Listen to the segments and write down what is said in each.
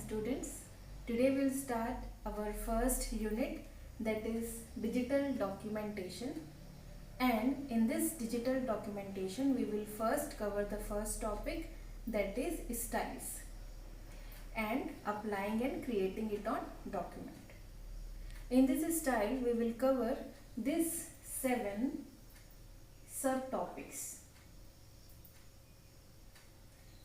students. Today we'll start our first unit, that is digital documentation. And in this digital documentation we will first cover the first topic, that is styles and applying and creating it on document. In this style we will cover these 7 subtopics.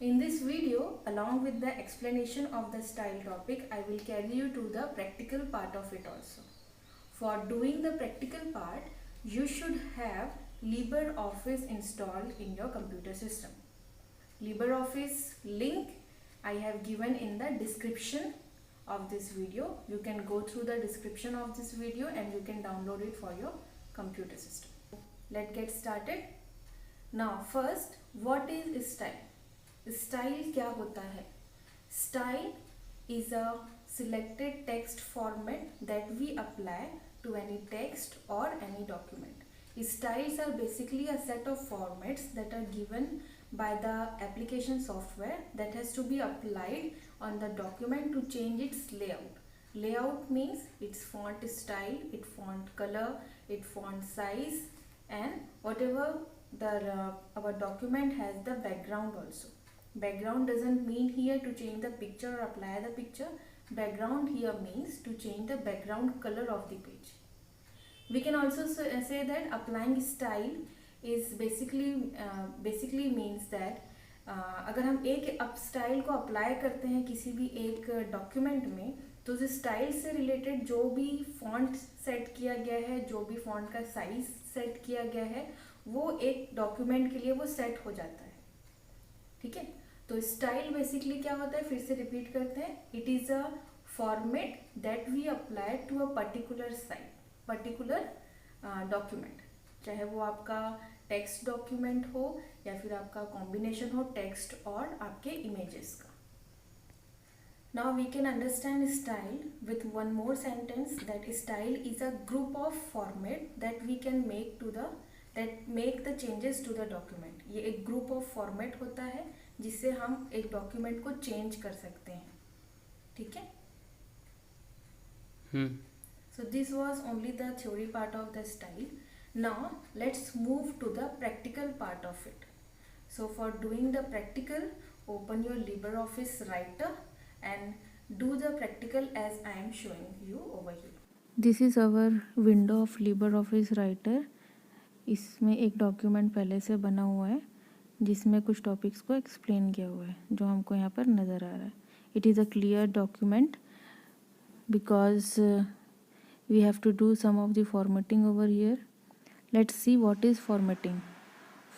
In this video, along with the explanation of the style topic, I will carry you to the practical part of it also. For doing the practical part, you should have LibreOffice installed in your computer system. LibreOffice link I have given in the description of this video. You can go through the description of this video and you can download it for your computer system. Let's get started. Now first, what is style? Style क्या होता है? Style is a selected text format that we apply to any text or any document. Styles are basically a set of formats that are given by the application software that has to be applied on the document to change its layout. Layout means its font style, its font color, its font size, and whatever our document has the background also. Background doesn't mean here to change the picture or apply the picture. Background here means to change the background color of the page. We can also say that applying style is basically means that अगर हम एक style को apply करते हैं किसी भी एक document में, तो उस स्टाइल से रिलेटेड जो भी फॉन्ट सेट किया गया है, जो भी फॉन्ट का साइज सेट किया गया है, वो एक डॉक्यूमेंट के लिए वो सेट हो जाता है. ठीक है, तो स्टाइल बेसिकली क्या होता है, फिर से रिपीट करते हैं. It is a format that we apply to a particular site, particular document, चाहे वो आपका टेक्स्ट डॉक्यूमेंट हो या फिर आपका कॉम्बिनेशन हो टेक्स्ट और आपके इमेजेस का. Now we can understand style with one more sentence, that style is a group of format that we can make to the that make the changes to the document. ये एक group of format होता है जिससे हम एक document को change कर सकते हैं. ठीक है, so this was only the theory part of the style. Now let's move to the practical part of it. So for doing the practical, open your LibreOffice writer and do the practical as I am showing you over here. This is our window of LibreOffice writer. इसमें एक document पहले से बना हुआ है जिसमें कुछ topics को एक्सप्लेन किया हुआ है, जो हमको यहाँ पर नज़र आ रहा है. It is a clear document because we have to do some of the formatting over here. Let's see what is formatting.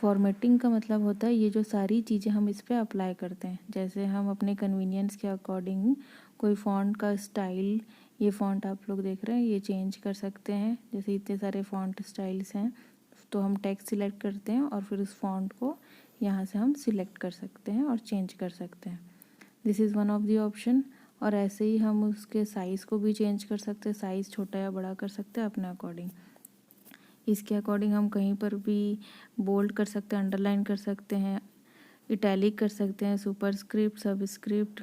Formatting का मतलब होता है ये जो सारी चीज़ें हम इस पर अप्लाई करते हैं. जैसे हम अपने कन्वीनियंस के अकॉर्डिंग कोई फ़ॉन्ट का स्टाइल, ये फ़ॉन्ट आप लोग देख रहे हैं, ये चेंज कर सकते हैं. जैसे इतने सारे फ़ॉन्ट स्टाइल्स हैं, तो हम टेक्स्ट सिलेक्ट करते हैं और फिर उस फॉन्ट को यहाँ से हम सिलेक्ट कर सकते हैं और चेंज कर सकते हैं. This is one of the option. और ऐसे ही हम उसके साइज़ को भी चेंज कर सकते हैं. साइज़ छोटा या बड़ा कर सकते हैं अपने अकॉर्डिंग. इसके अकॉर्डिंग हम कहीं पर भी बोल्ड कर सकते हैं, अंडरलाइन कर सकते हैं, इटैलिक कर सकते हैं, सुपरस्क्रिप्ट, सबस्क्रिप्ट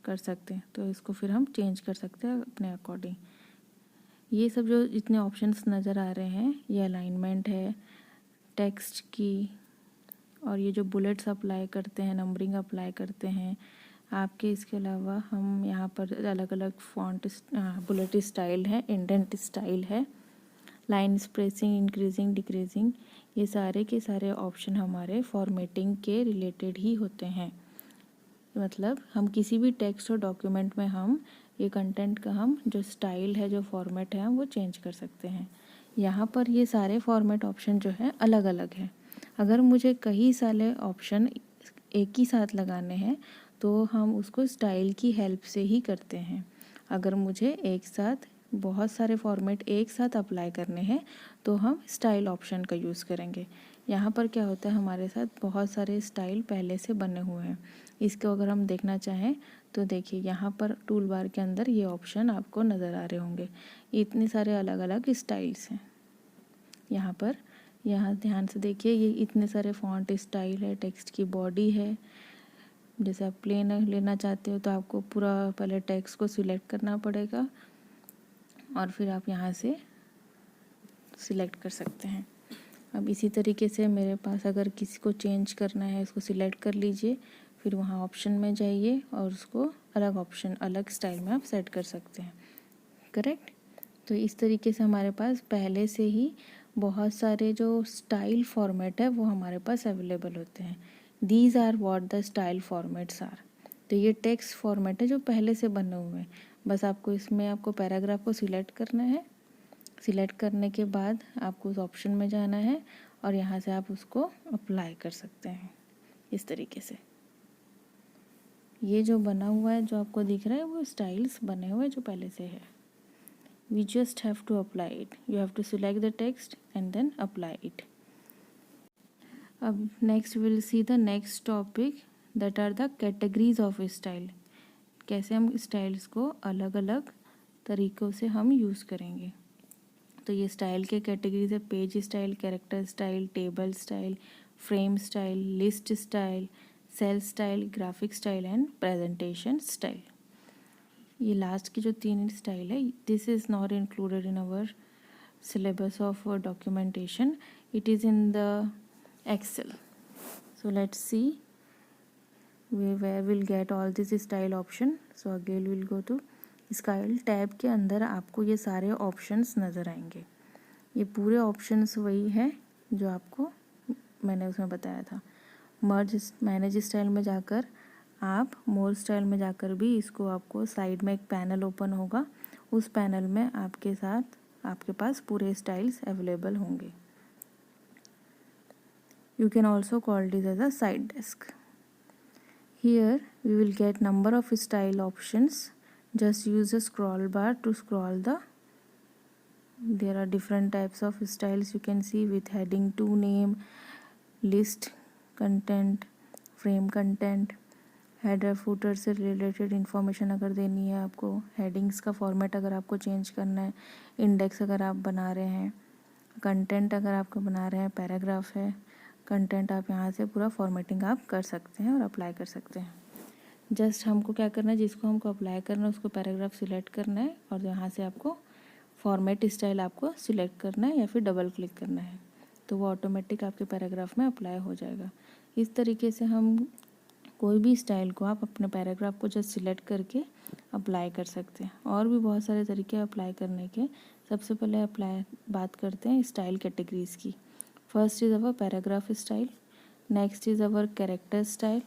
कर सकते हैं. तो इसको फिर हम चेंज कर सकते हैं अपने अकॉर्डिंग. ये सब जो जितने ऑप्शंस नज़र आ रहे हैं, ये अलाइनमेंट है टेक्स्ट की, और ये जो बुलेट्स अप्लाई करते हैं, नंबरिंग अप्लाई करते हैं आपके. इसके अलावा हम यहाँ पर अलग अलग फॉन्ट बुलेट स्टाइल है, इंडेंट स्टाइल है, लाइन स्पेसिंग, इंक्रीजिंग, डिक्रीजिंग, ये सारे के सारे ऑप्शन हमारे फॉर्मेटिंग के रिलेटेड ही होते हैं. मतलब हम किसी भी टेक्स्ट और डॉक्यूमेंट में हम ये कंटेंट का हम जो स्टाइल है, जो फॉर्मेट है, वो चेंज कर सकते हैं. यहाँ पर ये सारे फॉर्मेट ऑप्शन जो है अलग अलग हैं. अगर मुझे कई सारे ऑप्शन एक ही साथ लगाने हैं तो हम उसको स्टाइल की हेल्प से ही करते हैं. अगर मुझे एक साथ बहुत सारे फॉर्मेट एक साथ अप्लाई करने हैं तो हम स्टाइल ऑप्शन का यूज़ करेंगे. यहाँ पर क्या होता है, हमारे साथ बहुत सारे स्टाइल पहले से बने हुए हैं. इसको अगर हम देखना चाहें तो देखिए, यहाँ पर टूल बार के अंदर ये ऑप्शन आपको नज़र आ रहे होंगे. इतने सारे अलग अलग स्टाइल्स हैं. यहाँ पर यहाँ ध्यान से देखिए, ये इतने सारे फॉन्ट स्टाइल है, टेक्स्ट की बॉडी है, जैसे आप प्लेन लेना चाहते हो तो आपको पूरा पहले टेक्स्ट को सिलेक्ट करना पड़ेगा और फिर आप यहाँ से सिलेक्ट कर सकते हैं। अब इसी तरीके से मेरे पास अगर किसी को चेंज करना है, इसको सिलेक्ट कर लीजिए, फिर वहाँ ऑप्शन में जाइए और उसको अलग ऑप्शन, अलग स्टाइल में आप सेट कर सकते हैं। करेक्ट। तो इस तरीके से हमारे पास पहले से ही बहुत सारे जो स्टाइल फॉर्मेट है वो हमारे पास अवेलेबल होते हैं। These are what the style formats are. तो ये टेक्स्ट फॉर्मेट है जो पहले से बने हुए हैं। बस आपको इसमें आपको पैराग्राफ को सिलेक्ट करना है। सिलेक्ट करने के बाद आपको उस ऑप्शन में जाना है और यहाँ से आप उसको अप्लाई कर सकते हैं इस तरीके से। ये जो बना हुआ है जो आपको दिख रहा है वो स्टाइल्स बने हुए जो पहले से है। We just have to apply it. You have to select the text and then apply it. अब next we'll see the next topic that are the categories of style. कैसे हम स्टाइल्स को अलग अलग तरीक़ों से हम यूज़ करेंगे। तो ये स्टाइल के कैटेगरीज है: page style, character style, table style, frame style, list style, cell style, graphic style and presentation style. ये लास्ट की जो 3 स्टाइल है, this is not included in our syllabus of documentation, it is in the Excel. So let's see where we'll get all this style option. So again we'll go to style tab के अंदर आपको ये सारे options नज़र आएंगे। ये पूरे options वही है जो आपको मैंने उसमें बताया था। मर्ज मैनेज स्टाइल में जाकर आप मोर स्टाइल में जाकर भी इसको आपको साइड में एक पैनल ओपन होगा, उस पैनल में आपके साथ आपके पास पूरे स्टाइल्स अवेलेबल होंगे। You can also call this as a side desk. Here we will get number of style options. Just use the scroll bar to scroll there are different types of styles you can see with heading to name, list content, frame content, header footer से related information अगर देनी है आपको, headings का format अगर आपको change करना है, इंडेक्स अगर आप बना रहे हैं, कंटेंट अगर आपको बना रहे हैं, पैराग्राफ है, कंटेंट आप यहाँ से पूरा फॉर्मेटिंग आप कर सकते हैं और अप्लाई कर सकते हैं। जस्ट हमको क्या करना है, जिसको हमको अप्लाई करना है उसको पैराग्राफ सिलेक्ट करना है और यहाँ से आपको फॉर्मेट स्टाइल आपको सिलेक्ट करना है या फिर डबल क्लिक करना है, तो वो ऑटोमेटिक आपके पैराग्राफ में अप्लाई हो जाएगा। इस तरीके से हम कोई भी स्टाइल को आप अपने पैराग्राफ को जस्ट सिलेक्ट करके अप्लाई कर सकते हैं। और भी बहुत सारे तरीके अप्लाई करने के। सबसे पहले बात करते हैं स्टाइल कैटेगरीज की। First is our paragraph style, next is our character style.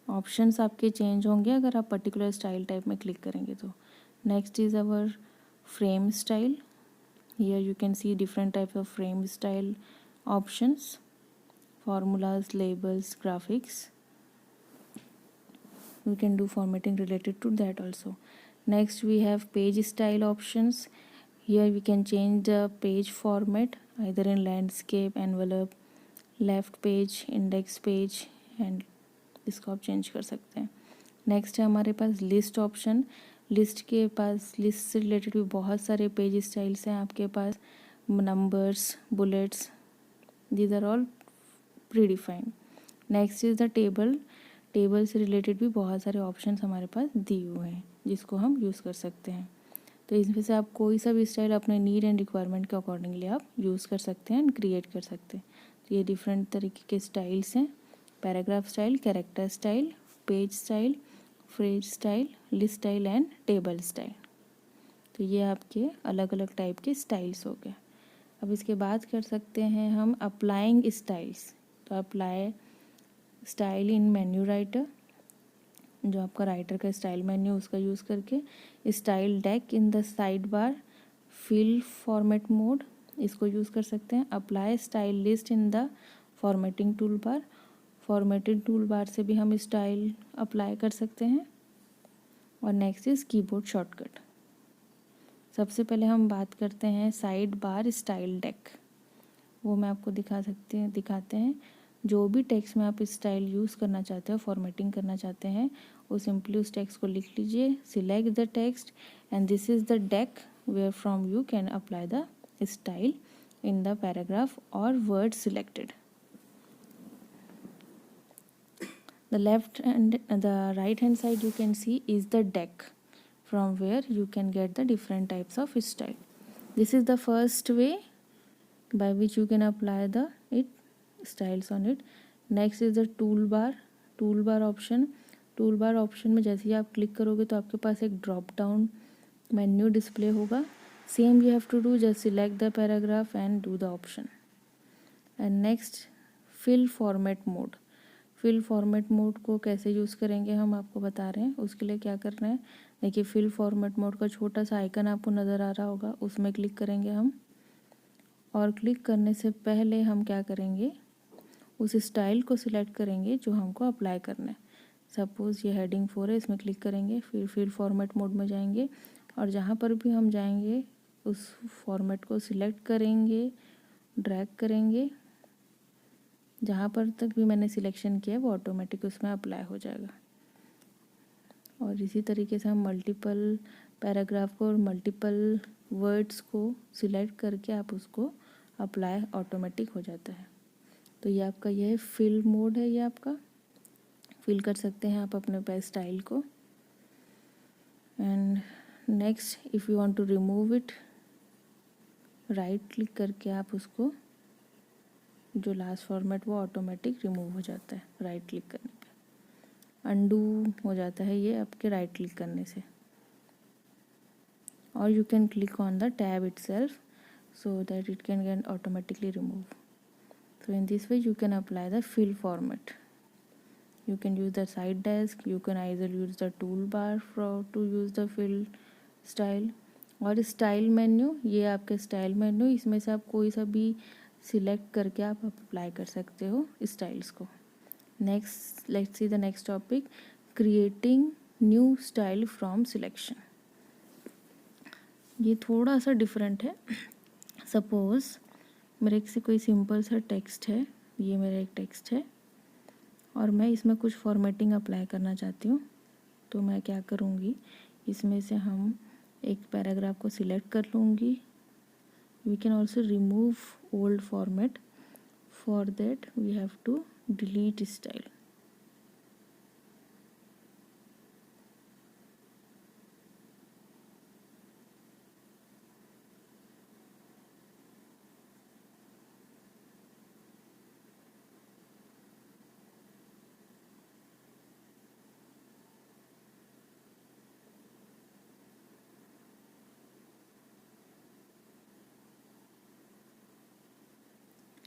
Options आपके चेंज होंगे अगर आप पर्टिकुलर स्टाइल टाइप में क्लिक करेंगे तो। Next is our frame style, here you can see different types of frame style options, formulas, labels, graphics. We can do formatting related to that also. Next we have page style options. Here we can change the page format either in landscape, envelope, left page, index page and इसको आप change कर सकते हैं। Next है हमारे पास list option. List के पास list से related भी बहुत सारे पेज स्टाइल्स हैं आपके पास, numbers, bullets, these are all predefined. Next is the table. Table से रिलेटेड भी बहुत सारे ऑप्शंस हमारे पास दिए हुए हैं जिसको हम यूज़ कर सकते हैं। तो इसमें से आप कोई सा भी स्टाइल अपने नीड एंड रिक्वायरमेंट के अकॉर्डिंगली आप यूज़ कर सकते हैं एंड क्रिएट कर सकते हैं। तो ये डिफरेंट तरीके के स्टाइल्स हैं: paragraph style, character style, page style, phrase style, list style and table style. तो ये आपके अलग अलग टाइप के स्टाइल्स हो गए। अब इसके बाद कर सकते हैं हम अप्लाइंग स्टाइल्स। तो apply style in menu writer, जो आपका राइटर का स्टाइल मेन्यू उसका यूज़ करके। Style deck in the sidebar, fill format mode, इसको यूज़ कर सकते हैं। Apply style list in the formatting toolbar, formatting toolbar से भी हम स्टाइल अप्लाई कर सकते हैं। और नेक्स्ट इज़ कीबोर्ड शॉर्टकट। सबसे पहले हम बात करते हैं साइड बार स्टाइल डेक, वो मैं आपको दिखाते हैं। जो भी टेक्स्ट में आप स्टाइल यूज़ करना चाहते हो, फॉर्मेटिंग करना चाहते हैं, वो सिंपली उस टेक्स्ट को लिख लीजिए, select the text and this is the deck where from you can apply the style in the paragraph और word selected. The right hand side you can see is the deck from where you can get the different types of style. This is the first way by which you can apply the styles on it. Next is the toolbar option में जैसे ही आप click करोगे तो आपके पास एक drop down menu display होगा. Same you have to do, just select the paragraph and do the option. And next fill format mode को कैसे यूज़ करेंगे हम आपको बता रहे हैं. उसके लिए क्या करना है, देखिए फिल फॉर्मेट मोड का छोटा सा आइकन आपको नज़र आ रहा होगा, उसमें क्लिक करेंगे हम. और क्लिक करने से पहले हम क्या करेंगे, उस स्टाइल को सिलेक्ट करेंगे जो हमको अप्लाई करना है. सपोज़ ये हेडिंग 4 है, इसमें क्लिक करेंगे, फिर फिल फॉर्मेट मोड में जाएंगे और जहाँ पर भी हम जाएंगे उस फॉर्मेट को सिलेक्ट करेंगे, ड्रैग करेंगे. जहाँ पर तक भी मैंने सिलेक्शन किया है वो ऑटोमेटिक उसमें अप्लाई हो जाएगा. और इसी तरीके से हम मल्टीपल पैराग्राफ को और मल्टीपल वर्ड्स को सिलेक्ट करके आप उसको अप्लाई ऑटोमेटिक हो जाता है. तो ये आपका यह फिल मोड है, ये आपका फिल कर सकते हैं आप अपने स्टाइल को. And next if you want to remove it, right click करके आप उसको जो लास्ट फॉर्मेट वो ऑटोमेटिक रिमूव हो जाता है राइट क्लिक करने पे. अंडू हो जाता है ये आपके राइट क्लिक करने से. और you can click on the tab itself so that it can get automatically removed. So in this way you can apply the fill format. You can use the side desk, you can either use the toolbar to use the fill style. और style menu, ये आपके style menu, इसमें से आप कोई सा भी select करके आप अप्लाई कर सकते हो स्टाइल्स को. Next let's see the next topic, creating new style from selection. ये थोड़ा सा डिफरेंट है. सपोज़ मेरे से कोई सिंपल सा टेक्स्ट है, ये मेरा एक टेक्स्ट है और मैं इसमें कुछ फॉर्मेटिंग अप्लाई करना चाहती हूँ. तो मैं क्या करूँगी, इसमें से हम एक पैराग्राफ को सिलेक्ट कर लूँगी. We can also remove old format. For that we have to delete style.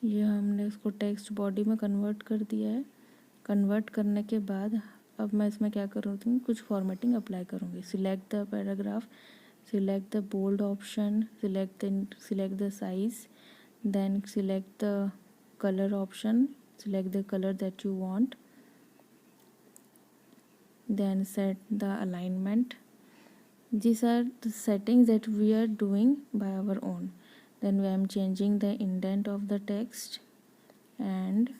ये हमने उसको टेक्स्ट बॉडी में कन्वर्ट कर दिया है. कन्वर्ट करने के बाद अब मैं इसमें क्या करूँगी, कुछ फॉर्मेटिंग अप्लाई करूँगी. Select the paragraph, select the bold option, select the size, then select the color option, select the color that you want, then set the alignment. These are the settings that we are doing by our own. Then I am changing the indent of the text and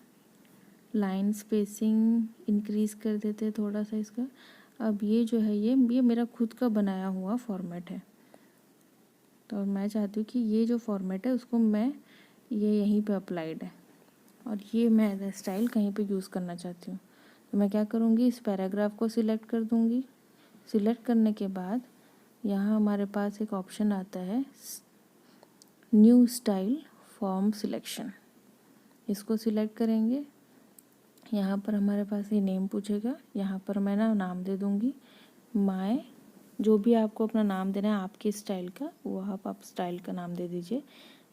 line spacing increase कर देते हैं थोड़ा सा इसका. अब ये जो है ये मेरा खुद का बनाया हुआ फॉर्मेट है. तो मैं चाहती हूँ कि ये जो फॉर्मेट है उसको मैं ये यहीं पे अप्लाइड है और ये मैं स्टाइल कहीं पे यूज़ करना चाहती हूँ. तो मैं क्या करूँगी, इस पैराग्राफ को सिलेक्ट कर दूँगी. सिलेक्ट करने के बाद यहाँ हमारे पास एक ऑप्शन आता है न्यू स्टाइल फॉर्म सिलेक्शन. इसको सिलेक्ट करेंगे. यहाँ पर हमारे पास ये नेम पूछेगा. यहाँ पर मैं नाम दे दूँगी माय, जो भी आपको अपना नाम देना है आपके स्टाइल का वो आप स्टाइल का नाम दे दीजिए.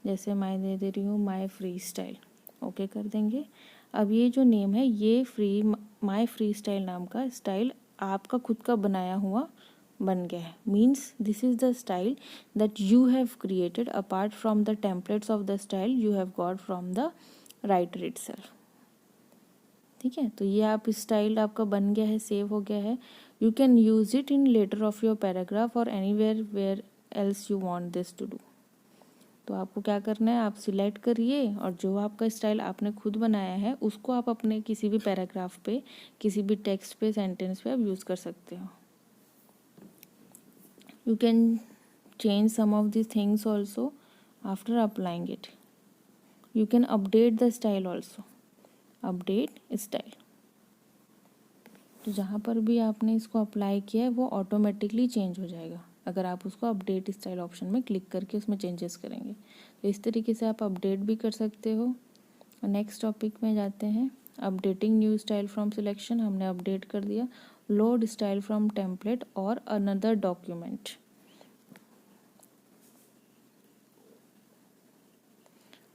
जैसे मैं दे रही हूँ माय फ्री स्टाइल. ओके कर देंगे. अब ये जो नेम है ये माय फ्री स्टाइल नाम का स्टाइल आपका खुद का बनाया हुआ बन गया है. Means this is the style that you have created apart from the templates of the style you have got from the writer itself. ठीक है, तो ये आप स्टाइल आपका बन गया है, सेव हो गया है. You can use it in letter of your paragraph और anywhere where else you want this to do. तो आपको क्या करना है, आप सिलेक्ट करिए और जो आपका स्टाइल आपने खुद बनाया है उसको आप अपने किसी भी पैराग्राफ पे, किसी भी टेक्स्ट पे, सेंटेंस पे आप यूज़ कर सकते हो. You can change some of this things also after applying it. You can update the style also. Update style. तो जहाँ पर भी आपने इसको अप्लाई किया है वो ऑटोमेटिकली चेंज हो जाएगा अगर आप उसको अपडेट स्टाइल ऑप्शन में क्लिक करके उसमें चेंजेस करेंगे। तो इस तरीके से आप अपडेट भी कर सकते हो। नेक्स्ट टॉपिक में जाते हैं, updating new style from selection. हमने अपडेट कर दिया। लोड स्टाइल फ्रॉम टेम्पलेट और अनदर डॉक्यूमेंट।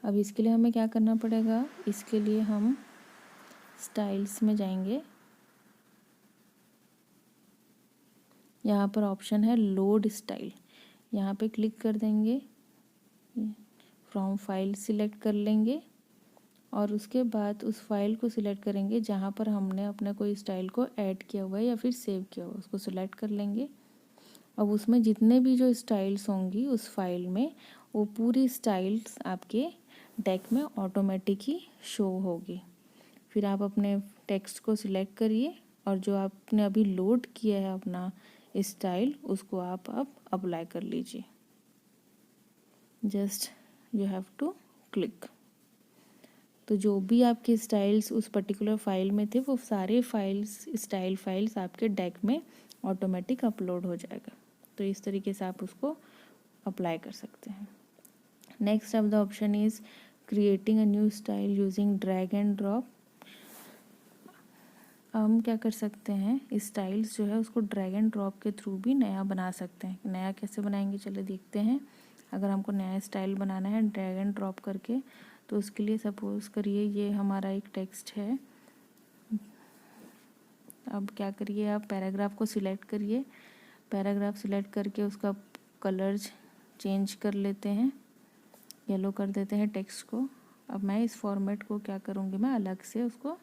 अब इसके लिए हमें क्या करना पड़ेगा, इसके लिए हम स्टाइल्स में जाएंगे। यहाँ पर ऑप्शन है लोड स्टाइल, यहाँ पे क्लिक कर देंगे। फ्रॉम फाइल सिलेक्ट कर लेंगे और उसके बाद उस फाइल को सिलेक्ट करेंगे जहाँ पर हमने अपने कोई स्टाइल को ऐड किया हुआ है या फिर सेव किया हुआ है, उसको सिलेक्ट कर लेंगे। अब उसमें जितने भी जो स्टाइल्स होंगी उस फाइल में, वो पूरी स्टाइल्स आपके डेक में ऑटोमेटिक ही शो होगी। फिर आप अपने टेक्स्ट को सिलेक्ट करिए और जो आपने अभी लोड किया है अपना स्टाइल, उसको आप अब अप्लाई कर लीजिए। Just you have to click. तो जो भी आपके स्टाइल्स उस पर्टिकुलर फाइल में थे वो सारे स्टाइल फाइल्स आपके डेक में ऑटोमेटिक अपलोड हो जाएगा। तो इस तरीके से आप उसको अप्लाई कर सकते हैं। Next of the option is creating a new style using drag and drop. हम क्या कर सकते हैं, स्टाइल्स जो है उसको ड्रैग एंड ड्रॉप के थ्रू भी नया बना सकते हैं। नया कैसे बनाएंगे, चलिए देखते हैं। अगर हमको नया स्टाइल बनाना है ड्रैग एंड ड्रॉप करके, तो उसके लिए सपोज करिए ये हमारा एक टेक्स्ट है। अब क्या करिए, आप पैराग्राफ को सिलेक्ट करिए। पैराग्राफ सिलेक्ट करके उसका कलर्स चेंज कर लेते हैं, येलो कर देते हैं टेक्स्ट को। अब मैं इस फॉर्मेट को क्या करूँगी, मैं अलग से उसको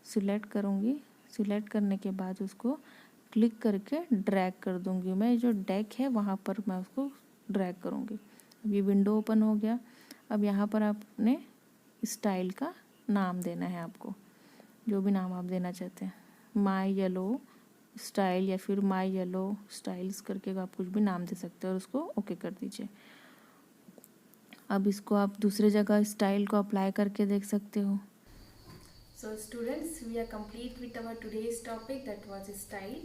सिलेक्ट करूँगी। सिलेक्ट करने के बाद उसको क्लिक करके ड्रैग कर दूँगी। मैं जो डेक है वहाँ पर मैं उसको ड्रैग करूँगी। अब ये विंडो ओपन हो गया। अब यहाँ पर आपने स्टाइल का नाम देना है, आपको जो भी नाम आप देना चाहते हैं, माई येलो स्टाइल या फिर माई येलो स्टाइल्स करके आप कुछ भी नाम दे सकते हैं और उसको ओके कर दीजिए। अब इसको आप दूसरे जगह स्टाइल को अप्लाई करके देख सकते हो। So students, we are complete with our today's topic, that was style.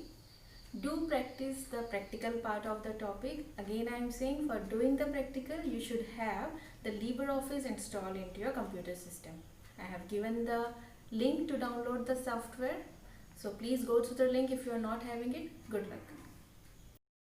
Do practice the practical part of the topic. Again I am saying, for doing the practical you should have the LibreOffice installed into your computer system. I have given the link to download the software. So please go to the link if you are not having it. Good luck.